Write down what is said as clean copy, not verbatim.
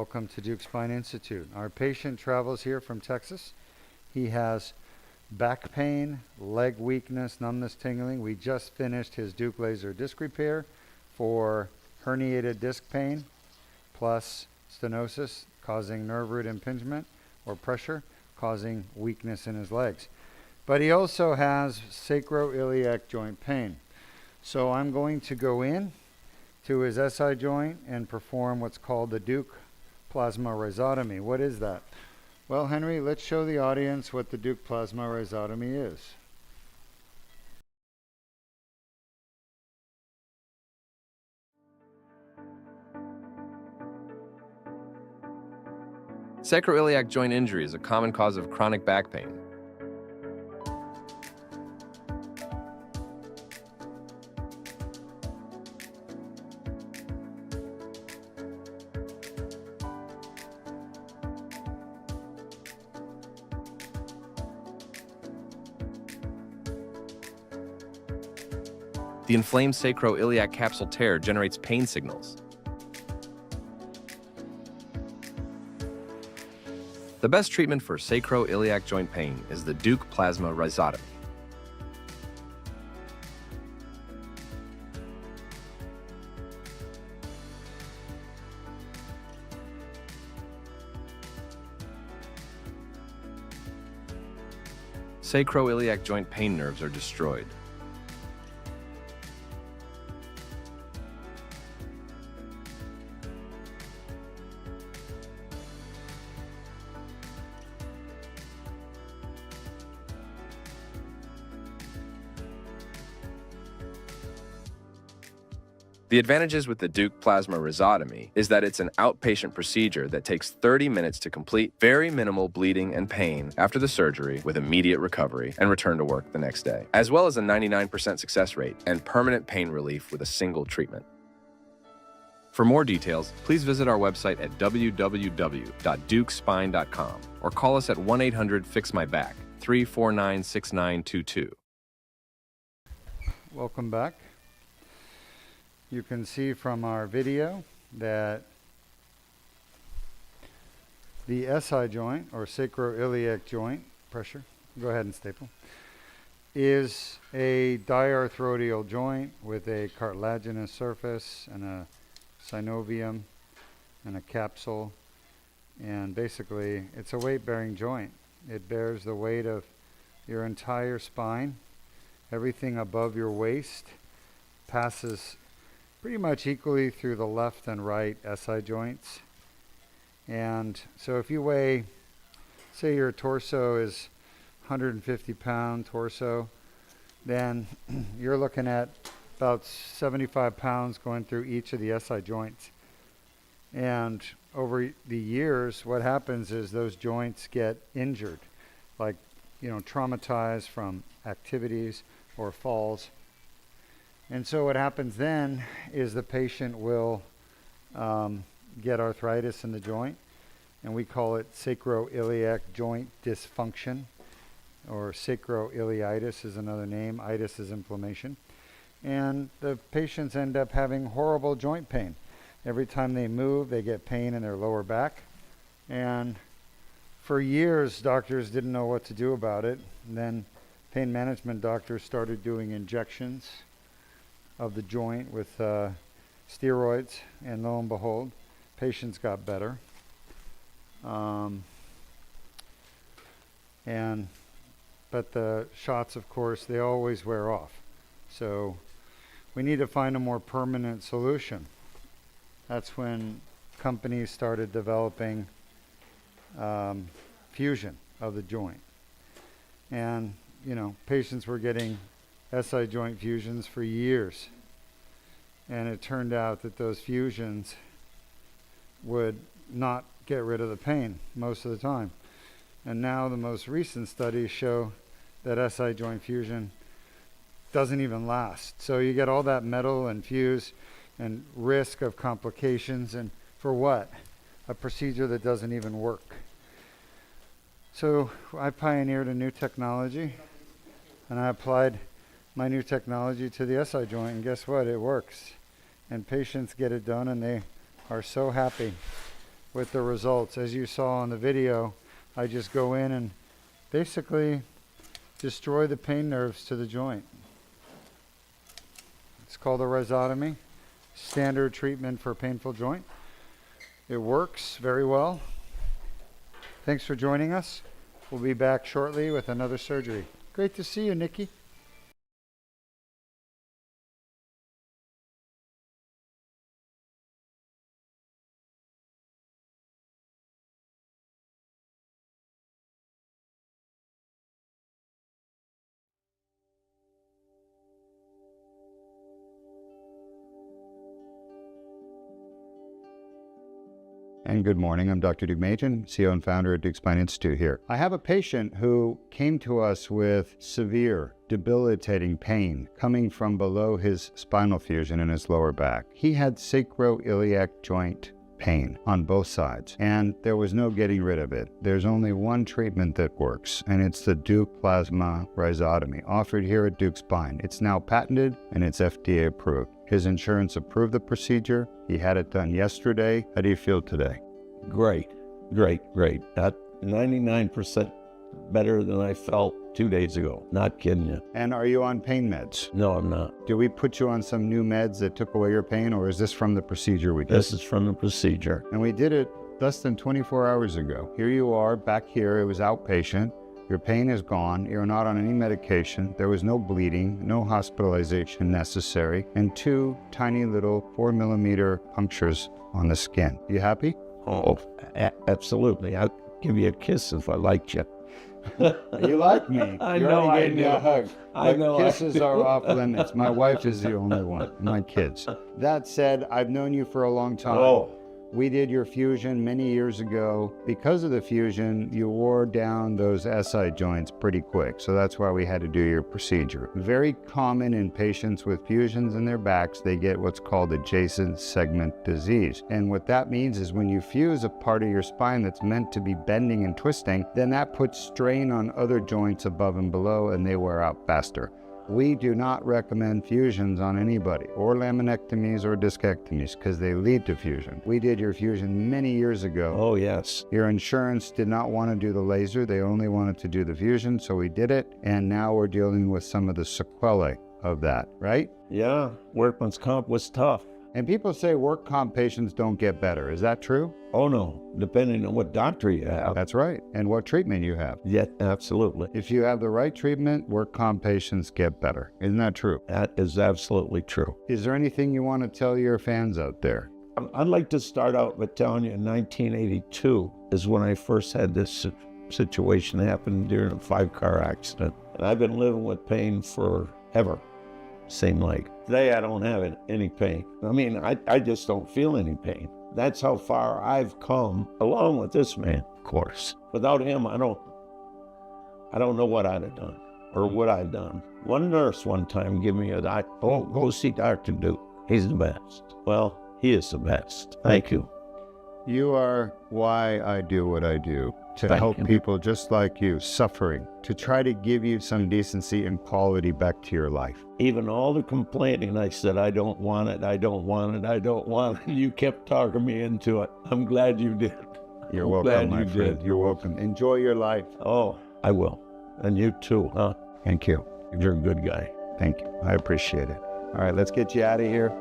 Welcome to Deuk Spine Institute. Our patient travels here from Texas. He has back pain, leg weakness, numbness, tingling. We just finished his Deuk laser disc repair for herniated disc pain plus stenosis causing nerve root impingement or pressure causing weakness in his legs. But he also has sacroiliac joint pain. So I'm going to go in to his SI joint and perform what's called the Deuk plasma rhizotomy. What is that? Well, Henry, let's show the audience what the Deuk plasma rhizotomy is. Sacroiliac joint injury is a common cause of chronic back pain. The inflamed sacroiliac capsule tear generates pain signals. The best treatment for sacroiliac joint pain is the Deuk plasma rhizotomy. Sacroiliac joint pain nerves are destroyed. The advantages with the Deuk plasma rhizotomy is that it's an outpatient procedure that takes 30 minutes to complete, very minimal bleeding and pain after the surgery with immediate recovery and return to work the next day, as well as a 99% success rate and permanent pain relief with a single treatment. For more details, please visit our website at www.deukspine.com or call us at 1-800-FIX-MY-BACK, 349-6922. Welcome back. You can see from our video that the SI joint, or sacroiliac joint, pressure, go ahead and staple, is a diarthrodial joint with a cartilaginous surface and a synovium and a capsule. And basically, it's a weight-bearing joint. It bears the weight of your entire spine. Everything above your waist passes pretty much equally through the left and right SI joints. And so if you weigh, say your torso is 150-pound torso, then you're looking at about 75 pounds going through each of the SI joints. And over the years, what happens is those joints get injured, like, traumatized from activities or falls. And so what happens then is the patient will get arthritis in the joint, and we call it sacroiliac joint dysfunction, or sacroiliitis is another name. Itis is inflammation. And the patients end up having horrible joint pain. Every time they move, they get pain in their lower back. And for years, doctors didn't know what to do about it. And then pain management doctors started doing injections of the joint with steroids, and lo and behold, patients got better. But the shots, of course, they always wear off. So we need to find a more permanent solution. That's when companies started developing fusion of the joint. And, patients were getting SI joint fusions for years. And it turned out that those fusions would not get rid of the pain most of the time. And now the most recent studies show that SI joint fusion doesn't even last. So you get all that metal and fuse and risk of complications, and for what? A procedure that doesn't even work. So I pioneered a new technology, and I applied my new technology to the SI joint, and guess what? It works. And patients get it done, and they are so happy. with the results. As you saw on the video, I just go in and basically destroy the pain nerves to the joint. It's called a rhizotomy, standard treatment for a painful joint. It works very well. Thanks for joining us. We'll be back shortly with another surgery. Great to see you, Nikki. And good morning. I'm Dr. Deukmedjian, CEO and founder at Deuk Spine Institute here. I have a patient who came to us with severe, debilitating pain coming from below his spinal fusion in his lower back. He had sacroiliac joint pain on both sides, and there was no getting rid of it. There's only one treatment that works, and it's the Deuk plasma rhizotomy offered here at Deuk Spine. It's now patented and it's FDA approved. His insurance approved the procedure. He had it done yesterday. How do you feel today? Great. That 99% better than I felt 2 days ago. Not kidding you. And are you on pain meds? No, I'm not. Do we put you on some new meds that took away your pain, or is this from the procedure we did? This is from the procedure. And we did it less than 24 hours ago. Here you are back here. It was outpatient. Your pain is gone. You're not on any medication. There was no bleeding, no hospitalization necessary, and 2 tiny little 4mm punctures on the skin. You happy? Oh, absolutely. I'll give you a kiss if I liked you. You like me. I You know already I gave me do. a hug. I But know I kisses do. are off limits. My wife is the only one. My kids. That said, I've known you for a long time. Oh, We did your fusion many years ago. Because of the fusion, you wore down those SI joints pretty quick. So that's why we had to do your procedure. Very common in patients with fusions in their backs, they get what's called adjacent segment disease. And what that means is when you fuse a part of your spine that's meant to be bending and twisting, then that puts strain on other joints above and below, and they wear out faster. We do not recommend fusions on anybody, or laminectomies or discectomies, because they lead to fusion. We did your fusion many years ago. oh yes. Your insurance did not want to do the laser. They only wanted to do the fusion, so we did it. And now we're dealing with some of the sequelae of that, right? Yeah, workman's comp was tough. And people say work comp patients don't get better. Is that true? Oh no, depending on what doctor you have. That's right. And what treatment you have. Yeah, absolutely. If you have the right treatment, work comp patients get better. Isn't that true? That is absolutely true. Is there anything you want to tell your fans out there? I'd like to start out by telling you in 1982 is when I first had this situation happen during a 5-car accident. And I've been living with pain forever, seemed like. Today I don't have any pain. I mean, I just don't feel any pain. That's how far I've come, along with this man, of course. Without him, I don't know what I'd have done or what I'd done. One nurse one time gave me go see Dr. Deuk. He's the best. Well, he is the best. Thank you. You are why I do what I do, to Thank help you. people just like you, suffering, to try to give you some decency and quality back to your life. Even all the complaining, I said, I don't want it, I don't want it, I don't want it. And you kept talking me into it. I'm glad you did. You're I'm welcome, glad my you friend. did. You're welcome. Enjoy your life. Oh, I will. And you too, huh? Thank you. You're a good guy. Thank you. I appreciate it. All right, let's get you out of here.